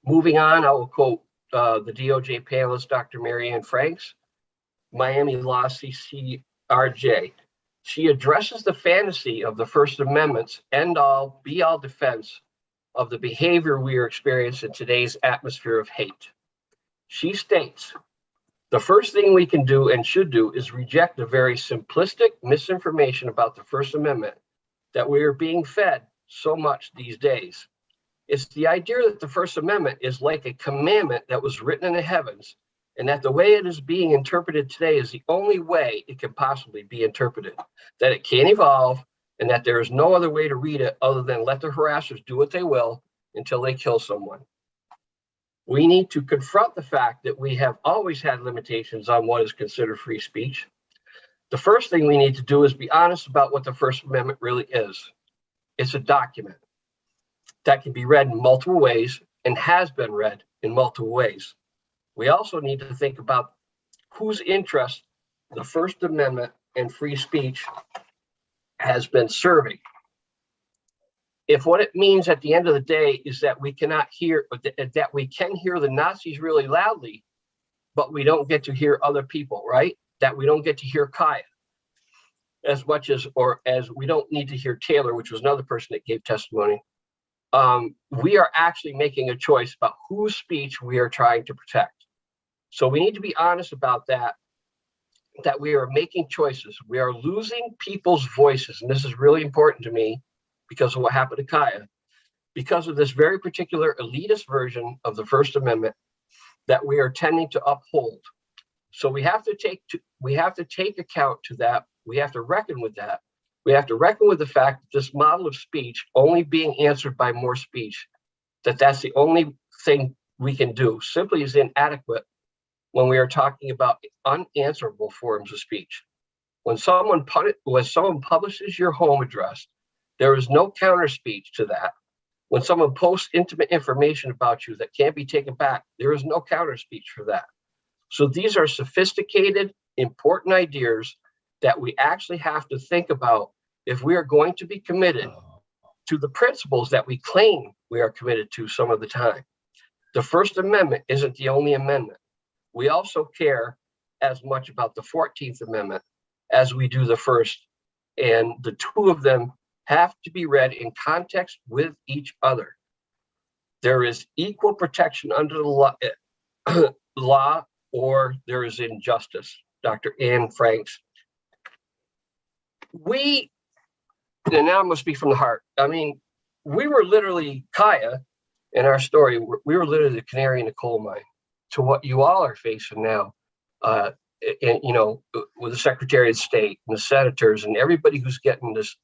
Moving on, I will quote the DOJ panelist, Dr. Mary Ann Franks, Miami Law CCRJ. She addresses the fantasy of the First Amendment's end-all, be-all defense of the behavior we are experiencing in today's atmosphere of hate. She states, the first thing we can do and should do is reject the very simplistic misinformation about the First Amendment that we are being fed so much these days. It's the idea that the First Amendment is like a commandment that was written in the heavens, and that the way it is being interpreted today is the only way it can possibly be interpreted, that it can't evolve, and that there is no other way to read it other than let the harassers do what they will until they kill someone. We need to confront the fact that we have always had limitations on what is considered free speech. The first thing we need to do is be honest about what the First Amendment really is. It's a document that can be read in multiple ways and has been read in multiple ways. We also need to think about whose interest the First Amendment and free speech has been serving. If what it means at the end of the day is that we cannot hear, that we can hear the Nazis really loudly, but we don't get to hear other people, right? That we don't get to hear Kaya as much as, or as we don't need to hear Taylor, which was another person that gave testimony. We are actually making a choice about whose speech we are trying to protect. So we need to be honest about that we are making choices. We are losing people's voices. And this is really important to me because of what happened to Kaya, because of this very particular elitist version of the First Amendment that we are tending to uphold. So we have to take account to that. We have to reckon with that. We have to reckon with the fact that this model of speech only being answered by more speech, that's the only thing we can do, simply is inadequate when we are talking about unanswerable forms of speech. When someone publishes your home address, there is no counter speech to that. When someone posts intimate information about you that can't be taken back, there is no counter speech for that. So these are sophisticated, important ideas that we actually have to think about if we are going to be committed to the principles that we claim we are committed to some of the time. The First Amendment isn't the only amendment. We also care as much about the 14th Amendment as we do the First, and the two of them have to be read in context with each other. There is equal protection under the law, or there is injustice. Dr. Anne Franks. And now I must be from the heart. I mean, we were literally, Kaya, in our story, we were literally the canary in the coal mine to what you all are facing now with the Secretary of State and the senators and everybody who's getting this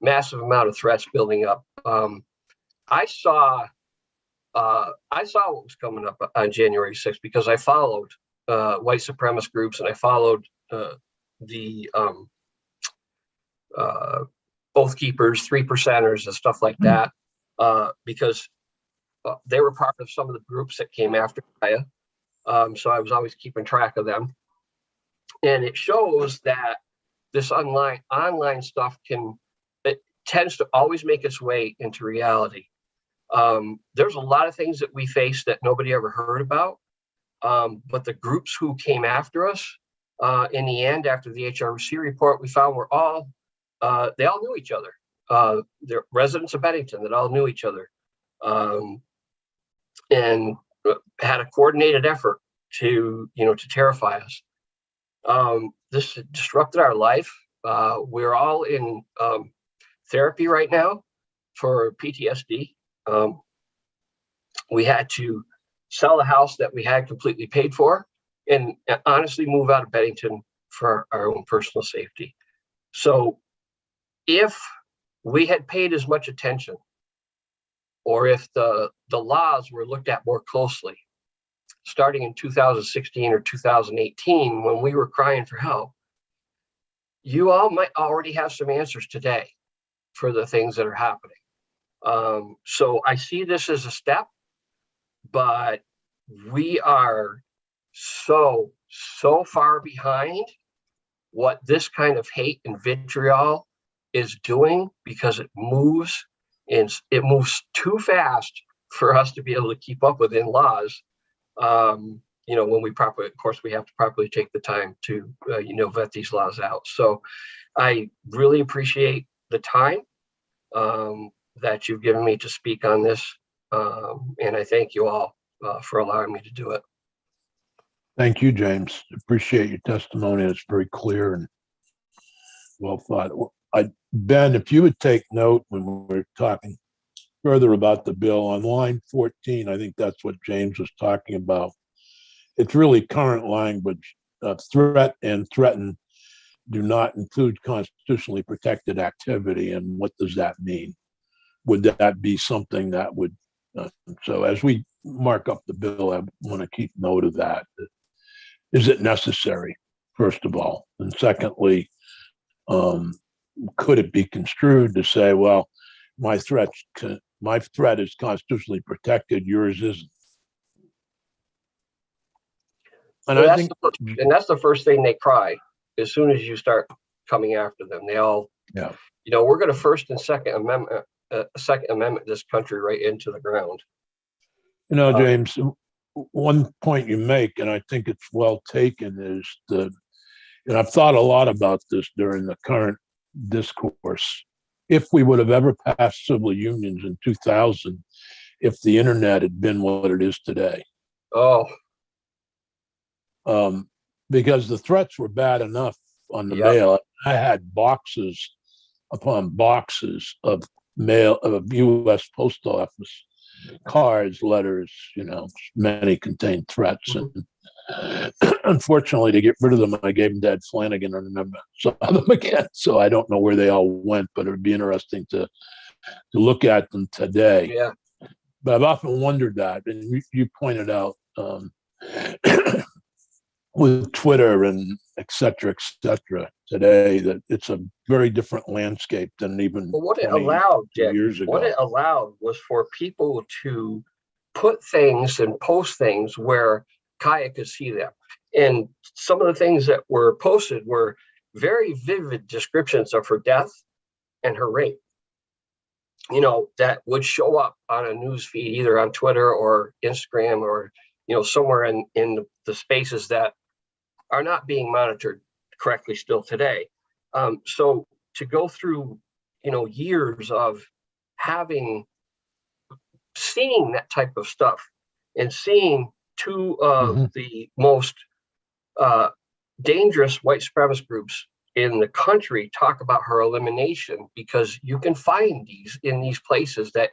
massive amount of threats building up. I saw what was coming up on January 6th because I followed white supremacist groups, and I followed the Oath Keepers, 3%ers, and stuff like that, because they were part of some of the groups that came after Kaya. So I was always keeping track of them. And it shows that this online stuff tends to always make its way into reality. There's a lot of things that we face that nobody ever heard about. But the groups who came after us, in the end, after the HRC report, we found they all knew each other. They're residents of Bennington that all knew each other, and had a coordinated effort to terrify us. This disrupted our life. We're all in therapy right now for PTSD. We had to sell the house that we had completely paid for and honestly move out of Bennington for our own personal safety. So if we had paid as much attention, or if the laws were looked at more closely, starting in 2016 or 2018, when we were crying for help, you all might already have some answers today for the things that are happening. So I see this as a step, but we are so far behind what this kind of hate and vitriol is doing, because it moves too fast for us to be able to keep up within laws. When we properly, of course, we have to properly take the time to, vet these laws out. So I really appreciate the time that you've given me to speak on this. And I thank you all for allowing me to do it. Thank you, James. Appreciate your testimony. It's very clear and well thought. Ben, if you would take note when we're talking further about the bill on line 14, I think that's what James was talking about. It's really current language. Threat and threaten do not include constitutionally protected activity. And what does that mean? Would that be something that would, so as we mark up the bill, I want to keep note of that. Is it necessary, first of all? And secondly, could it be construed to say, well, my threat is constitutionally protected, yours isn't? And well, I think that's the first thing they cry as soon as you start coming after them. They all, we're going to First and Second Amendment this country right into the ground. James, one point you make, and I think it's well taken, is and I've thought a lot about this during the current discourse. If we would have ever passed civil unions in 2000, if the internet had been what it is today. Because the threats were bad enough on the mail. I had boxes upon boxes of mail, of U.S. Post Office cards, letters, many contained threats. And unfortunately, to get rid of them, I gave them to Ed Flanagan and never saw them again. So I don't know where they all went, but it would be interesting to look at them today. Yeah. But I've often wondered that, and you pointed out with Twitter and et cetera today, that it's a very different landscape than even what it allowed, Jack, years ago. What it allowed was for people to put things and post things where Kaya could see them. And some of the things that were posted were very vivid descriptions of her death and her rape, that would show up on a news feed, either on Twitter or Instagram or, somewhere in the spaces that are not being monitored correctly still today. So to go through, years of seeing that type of stuff and seeing two of the most dangerous white supremacist groups in the country talk about her elimination, because you can find these in these places that,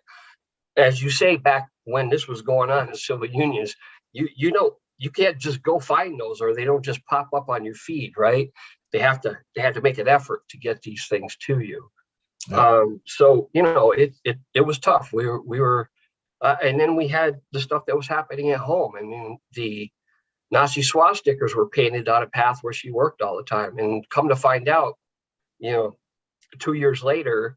as you say, back when this was going on in civil unions, you you can't just go find those, or they don't just pop up on your feed, right? They have to make an effort to get these things to you. Yeah. So, you know, it was tough. We were, and then we had the stuff that was happening at home. I mean, the Nazi swastikas were painted on a path where she worked all the time. And come to find out, you know, 2 years later,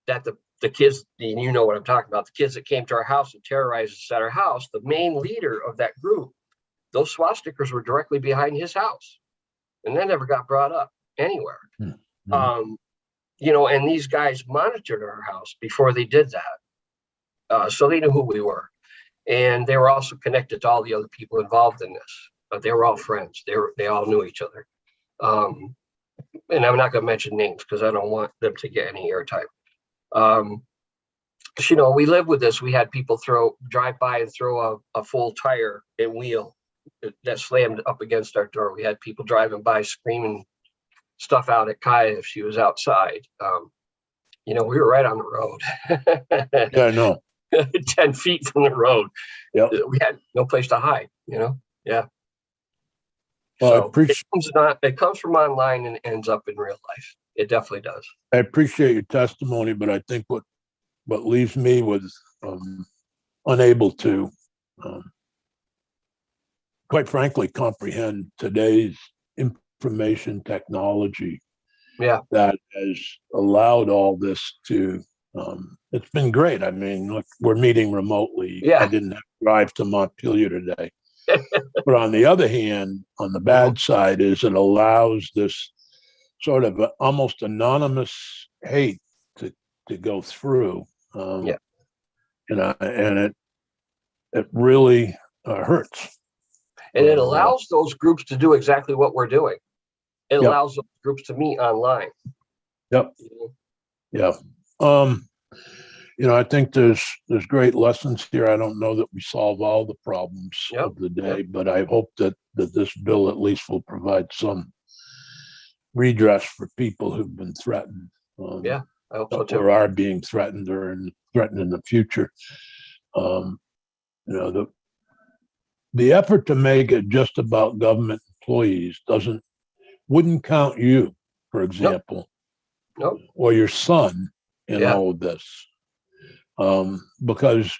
that the kids, and you know what I'm talking about, the kids that came to our house and terrorized us at our house, the main leader of that group, those swastikas were directly behind his house. And that never got brought up anywhere. Mhm. You know, and these guys monitored our house before they did that. So they knew who we were. And they were also connected to all the other people involved in this. But they were all friends. They all knew each other. And I'm not going to mention names because I don't want them to get any airtime. You know, we lived with this. We had people drive by and throw a full tire and wheel that slammed up against our door. We had people driving by screaming stuff out at Kaya if she was outside. You know, we were right on the road. Yeah, I know. 10 feet from the road. Yep. We had no place to hide, you know? Yeah. Well, I So appreciate it comes from online and ends up in real life. It definitely does. I appreciate your testimony, but I think what leaves me was unable to, quite frankly, comprehend today's information technology Yeah. that has allowed all this to. It's been great. I mean, look, we're meeting remotely. Yeah. I didn't have to drive to Montpelier today. But on the other hand, on the bad side is it allows this sort of almost anonymous hate to go through. Yeah. You know, and it really hurts. And it allows those groups to do exactly what we're doing. It Yep. allows those groups to meet online. Yep. Yeah. You know, I think there's great lessons here. I don't know that we solve all the problems Yep. of the day, but I hope that this bill at least will provide some redress for people who've been threatened. Yeah, I hope so too. Or are being threatened or threatened in the future. You know, the effort to make it just about government employees wouldn't count you, for example, Nope. or your son in Yeah. all of this. Because,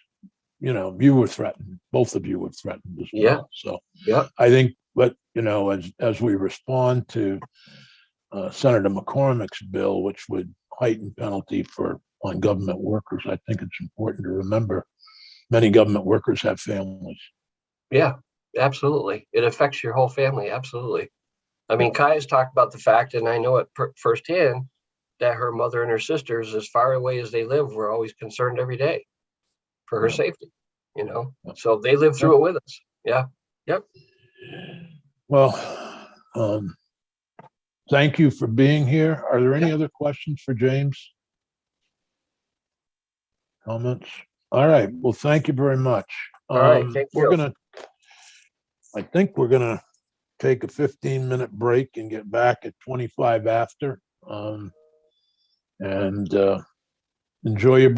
you know, you were threatened, both of you were threatened as Yeah. well. So Yeah. I think, but, you know, as we respond to Senator McCormick's bill, which would heighten penalty on government workers, I think it's important to remember many government workers have families. Yeah, absolutely. It affects your whole family. Absolutely. I mean, Kaya's talked about the fact, and I know it firsthand, that her mother and her sisters, as far away as they live, were always concerned every day for her safety, you know? So they lived through it with us. Yeah. Yep. Well, thank you for being here. Are there any other questions for James? Comments? All right. Well, thank you very much. All right. Thank you. I think we're gonna take a 15-minute break and get back at 25 after. And enjoy your